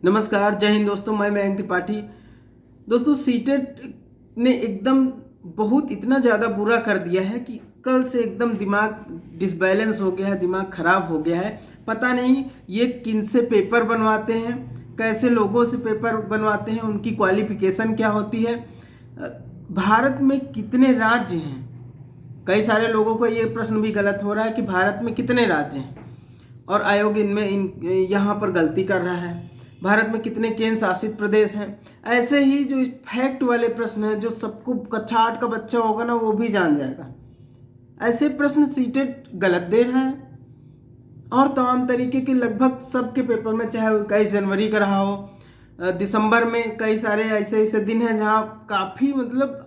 नमस्कार, जय हिंद दोस्तों। मैं मयंक त्रिपाठी। दोस्तों, सीटेट ने एकदम बहुत इतना ज़्यादा बुरा कर दिया है कि कल से एकदम दिमाग डिसबैलेंस हो गया है, दिमाग खराब हो गया है। पता नहीं ये किन से पेपर बनवाते हैं, कैसे लोगों से पेपर बनवाते हैं, उनकी क्वालिफिकेशन क्या होती है। भारत में कितने राज्य हैं? कई सारे लोगों को ये प्रश्न भी गलत हो रहा है कि भारत में कितने राज्य हैं और आयोग यहाँ पर गलती कर रहा है। भारत में कितने केंद्र शासित प्रदेश हैं? ऐसे ही जो फैक्ट वाले प्रश्न हैं, जो सबको कक्षा 8 का बच्चा होगा ना वो भी जान जाएगा, ऐसे प्रश्न सीटेट गलत दे रहा है। और तमाम तरीके के लगभग सबके पेपर में, चाहे 21 जनवरी का रहा हो, दिसंबर में कई सारे ऐसे ऐसे दिन हैं जहाँ काफ़ी मतलब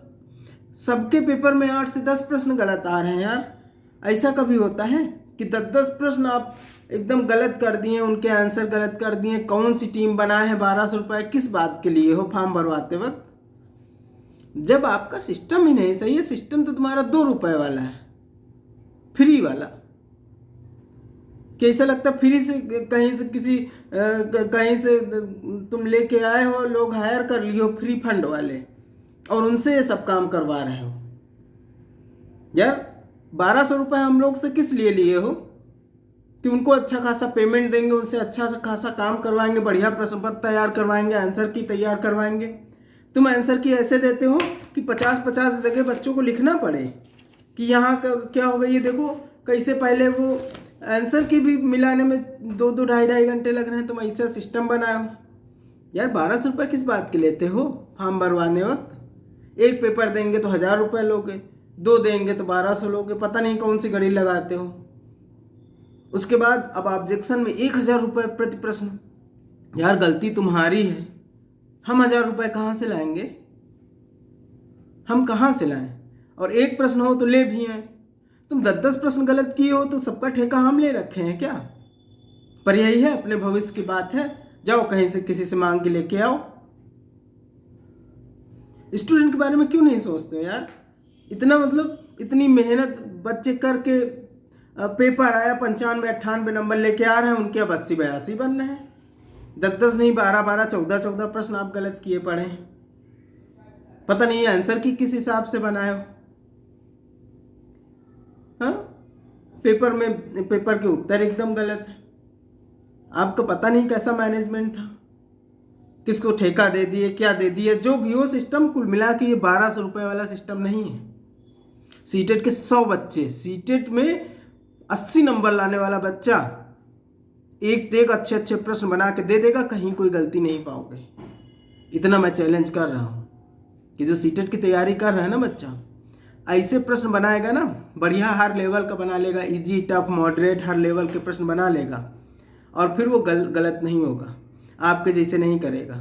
सबके पेपर में 8 से 10 प्रश्न गलत आ रहे हैं। यार ऐसा कभी होता है कि 10-10 प्रश्न आप एकदम गलत कर दिए, उनके आंसर गलत कर दिए। कौन सी टीम बनाए हैं? 1200 रुपये किस बात के लिए हो फॉर्म भरवाते वक्त, जब आपका सिस्टम ही नहीं सही है। सिस्टम तो तुम्हारा 2 रुपये वाला है, फ्री वाला। कैसा लगता है फ्री से कहीं से कहीं से तुम लेके आए हो, लोग हायर कर लिए हो फ्री फंड वाले, और उनसे ये सब काम करवा रहे हो। यार 1200 रुपये हम लोग से किस लिए लिए हो? कि उनको अच्छा खासा पेमेंट देंगे, उनसे अच्छा खासा काम करवाएंगे, बढ़िया प्रश्न पत्र तैयार करवाएंगे, आंसर की तैयार करवाएंगे। तुम आंसर की ऐसे देते हो कि 50-50 जगह बच्चों को लिखना पड़े कि यहाँ क्या होगा। ये देखो कैसे पहले वो आंसर की भी मिलाने में 2-2 ढाई घंटे लग रहे हैं। तुम ऐसा सिस्टम बनाए हो। यार 1200 रुपये किस बात के लेते हो फॉर्म भरवाने वक्त? एक पेपर देंगे तो 1000 रुपये लोगे, 2 देंगे तो 1200 लोगे। पता नहीं कौन सी घड़ी लगाते हो। उसके बाद अब ऑब्जेक्शन में 1000 रुपये प्रति प्रश्न। यार गलती तुम्हारी है, हम 1000 रुपये कहाँ से लाएंगे? हम कहाँ से लाएं? और एक प्रश्न हो तो ले भी आए। तुम 10-10 प्रश्न गलत किए हो तो सबका ठेका हम ले रखे हैं क्या? पर यही है, अपने भविष्य की बात है। जाओ कहीं से किसी से मांग के लेके आओ। स्टूडेंट के बारे में क्यों नहीं सोचते हो यार? इतना मतलब इतनी मेहनत बच्चे करके पेपर आया, 95-98 नंबर लेके आ रहे हैं, उनके अब 80-82 बन रहे हैं। 10-10 नहीं, 12-12, 14-14 प्रश्न आप गलत किए पड़े हैं। पता नहीं आंसर की किस हिसाब से बनाए हो। हाँ, पेपर के उत्तर एकदम गलत है। आपको पता नहीं कैसा मैनेजमेंट था, किसको ठेका दे दिए, क्या दे दिए, जो भी हो सिस्टम कुल मिला के ये 1200 रुपये वाला सिस्टम नहीं है। सीटेट के 100 बच्चे, सीटेट में 80 नंबर लाने वाला बच्चा एक देख अच्छे अच्छे प्रश्न बना के दे देगा, कहीं कोई गलती नहीं पाओगे। इतना मैं चैलेंज कर रहा हूँ कि जो सीटेट की तैयारी कर रहा है ना बच्चा, ऐसे प्रश्न बनाएगा ना, बढ़िया हर लेवल का बना लेगा, इजी टफ मॉडरेट हर लेवल के प्रश्न बना लेगा, और फिर वो गलत नहीं होगा, आपके जैसे नहीं करेगा।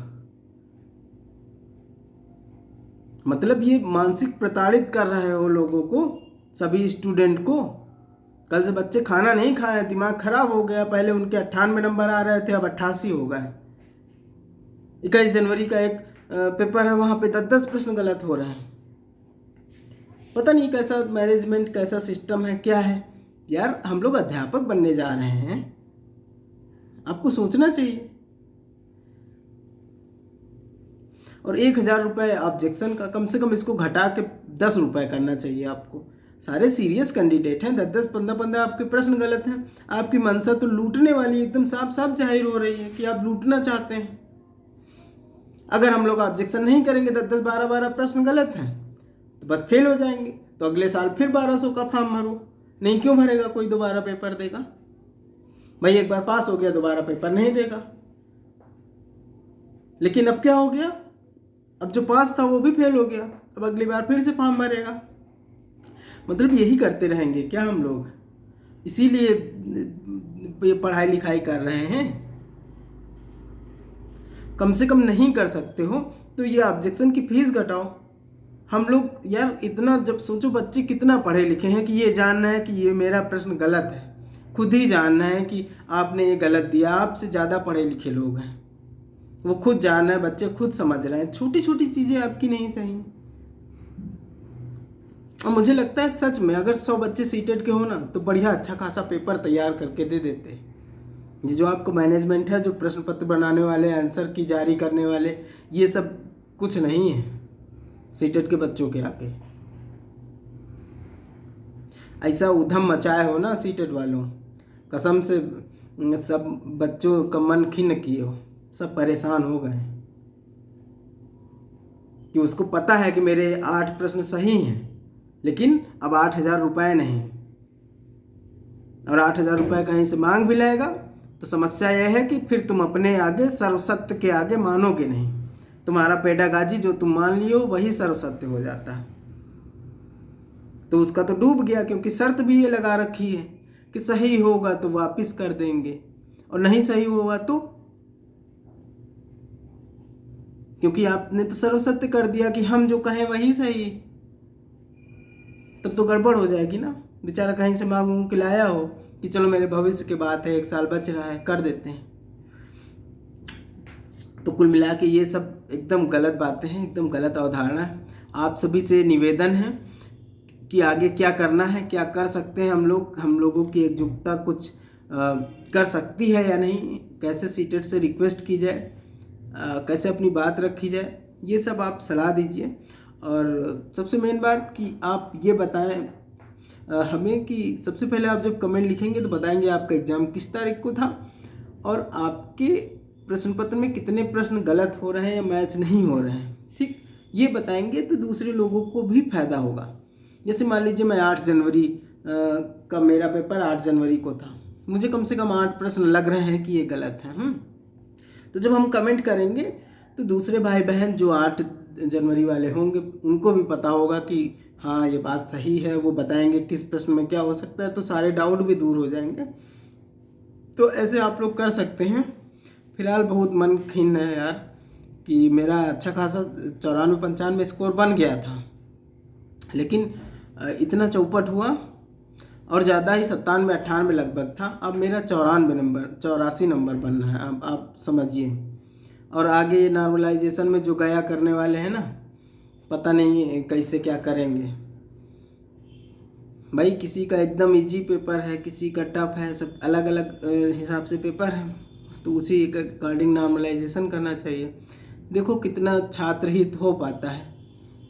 मतलब ये मानसिक प्रताड़ित कर रहे हो लोगों को, सभी स्टूडेंट को। कल से बच्चे खाना नहीं खाए, दिमाग खराब हो गया। पहले उनके 98 नंबर आ रहे थे, अब 88 हो गए। 21 जनवरी का एक पेपर है, वहाँ पे 10-10 प्रश्न गलत हो रहे हैं। पता नहीं कैसा मैनेजमेंट, कैसा सिस्टम है, क्या है। यार हम लोग अध्यापक बनने जा रहे हैं, आपको सोचना चाहिए। और 1000 रुपये ऑब्जेक्शन का, कम से कम इसको घटा के 10 रुपये करना चाहिए आपको। सारे सीरियस कैंडिडेट हैं, 10-10, 15-15 आपके प्रश्न गलत हैं। आपकी मंशा तो लूटने वाली एकदम साफ साफ जाहिर हो रही है कि आप लूटना चाहते हैं। अगर हम लोग ऑब्जेक्शन नहीं करेंगे, 10-10, 12-12 प्रश्न गलत हैं, तो बस फेल हो जाएंगे। तो अगले साल फिर 1200 का फॉर्म भरो। नहीं क्यों भरेगा कोई? दोबारा पेपर देगा भाई? एक बार पास हो गया, दोबारा पेपर नहीं देगा। लेकिन अब क्या हो गया, अब जो पास था वो भी फेल हो गया, अब अगली बार फिर से फॉर्म भरेगा। मतलब यही करते रहेंगे क्या हम लोग? इसीलिए ये पढ़ाई लिखाई कर रहे हैं। कम से कम नहीं कर सकते हो तो ये ऑब्जेक्शन की फीस घटाओ। हम लोग यार इतना, जब सोचो बच्चे कितना पढ़े लिखे हैं कि ये जानना है कि ये मेरा प्रश्न गलत है, खुद ही जानना है कि आपने ये गलत दिया। आपसे ज़्यादा पढ़े लिखे लोग हैं, वो खुद जान रहे हैं, बच्चे खुद समझ रहे हैं। छोटी छोटी चीज़ें आपकी नहीं सही। और मुझे लगता है सच में अगर 100 बच्चे सीटेट के हो ना, तो बढ़िया अच्छा खासा पेपर तैयार करके दे देते। ये जो आपको मैनेजमेंट है, जो प्रश्न पत्र बनाने वाले, आंसर की जारी करने वाले, ये सब कुछ नहीं है सीटेट के बच्चों के आगे। ऐसा उधम मचाए हो ना सीटेट वालों, कसम से सब बच्चों का मन खिन्न किए हो, सब परेशान हो गए कि उसको पता है कि मेरे 8 प्रश्न सही हैं, लेकिन अब 8,000 रुपये नहीं, और 8,000 रुपये कहीं से मांग भी लाएगा तो समस्या यह है कि फिर तुम अपने आगे सर्वसत्य के आगे मानोगे नहीं, तुम्हारा पेडागाजी जो तुम मान लियो वही सर्वसत्य हो जाता है। तो उसका तो डूब गया, क्योंकि शर्त भी ये लगा रखी है कि सही होगा तो वापस कर देंगे और नहीं सही होगा तो, क्योंकि आपने तो सर्वसत्य कर दिया कि हम जो कहें वही सही, तब तो गड़बड़ हो जाएगी ना। बेचारा कहीं से मांग के लाया हो कि चलो मेरे भविष्य की बात है, 1 साल बच रहा है, कर देते हैं। तो कुल मिला के ये सब एकदम गलत बातें हैं, एकदम गलत अवधारणा है। आप सभी से निवेदन है कि आगे क्या करना है, क्या कर सकते हैं हम लोगों की एकजुटता कुछ कर सकती है या नहीं, कैसे सीटेट से रिक्वेस्ट की जाए, कैसे अपनी बात रखी जाए, ये सब आप सलाह दीजिए। और सबसे मेन बात कि आप ये बताएं हमें कि सबसे पहले आप जब कमेंट लिखेंगे तो बताएंगे आपका एग्ज़ाम किस तारीख को था और आपके प्रश्न पत्र में कितने प्रश्न गलत हो रहे हैं या मैच नहीं हो रहे हैं। ठीक, ये बताएंगे तो दूसरे लोगों को भी फायदा होगा। जैसे मान लीजिए मैं 8 जनवरी का मेरा पेपर 8 जनवरी को था, मुझे कम से कम 8 प्रश्न लग रहे हैं कि ये गलत है। तो जब हम कमेंट करेंगे तो दूसरे भाई बहन जो 8 जनवरी वाले होंगे उनको भी पता होगा कि हाँ ये बात सही है, वो बताएंगे किस प्रश्न में क्या हो सकता है, तो सारे डाउट भी दूर हो जाएंगे। तो ऐसे आप लोग कर सकते हैं। फिलहाल बहुत मन खिन्न है यार कि मेरा अच्छा खासा 94-95 स्कोर बन गया था, लेकिन इतना चौपट हुआ और ज़्यादा ही 97-98 लगभग था। अब मेरा 84 नंबर बनना है, अब आप समझिए। और आगे नॉर्मलाइजेशन में जो गया करने वाले हैं ना, पता नहीं कैसे क्या करेंगे भाई। किसी का एकदम इजी पेपर है, किसी का टफ है, सब अलग अलग हिसाब से पेपर है, तो उसी के अकॉर्डिंग नॉर्मलाइजेशन करना चाहिए। देखो कितना छात्र हित हो पाता है,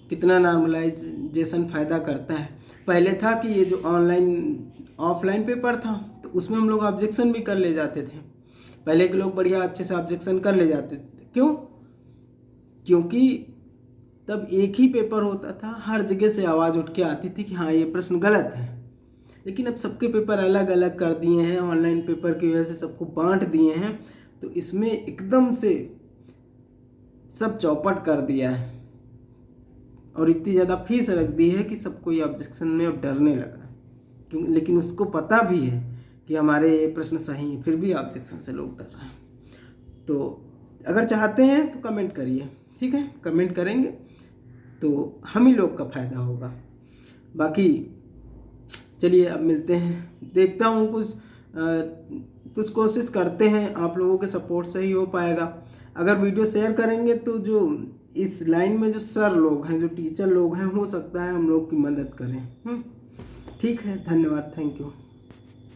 कितना नॉर्मलाइजेशन फ़ायदा करता है। पहले था कि ये जो ऑफलाइन पेपर था तो उसमें हम लोग ऑब्जेक्शन भी कर ले जाते थे, पहले के लोग बढ़िया अच्छे से ऑब्जेक्शन कर ले जाते थे। क्यों? क्योंकि तब एक ही पेपर होता था, हर जगह से आवाज़ उठ के आती थी कि हाँ ये प्रश्न गलत है। लेकिन अब सबके पेपर अलग अलग कर दिए हैं, ऑनलाइन पेपर की वजह से सबको बांट दिए हैं, तो इसमें एकदम से सब चौपट कर दिया है और इतनी ज़्यादा फीस रख दी है कि सब कोई ऑब्जेक्शन में अब डरने लगा। क्यों? लेकिन उसको पता भी है कि हमारे ये प्रश्न सही है, फिर भी ऑब्जेक्शन से लोग डर रहे हैं। तो अगर चाहते हैं तो कमेंट करिए, ठीक है? कमेंट करेंगे तो हम ही लोग का फ़ायदा होगा। बाकी चलिए अब मिलते हैं, देखता हूँ कुछ कोशिश करते हैं, आप लोगों के सपोर्ट से ही हो पाएगा। अगर वीडियो शेयर करेंगे तो जो इस लाइन में जो सर लोग हैं, जो टीचर लोग हैं, हो सकता है हम लोग की मदद करें। ठीक है, धन्यवाद, थैंक यू।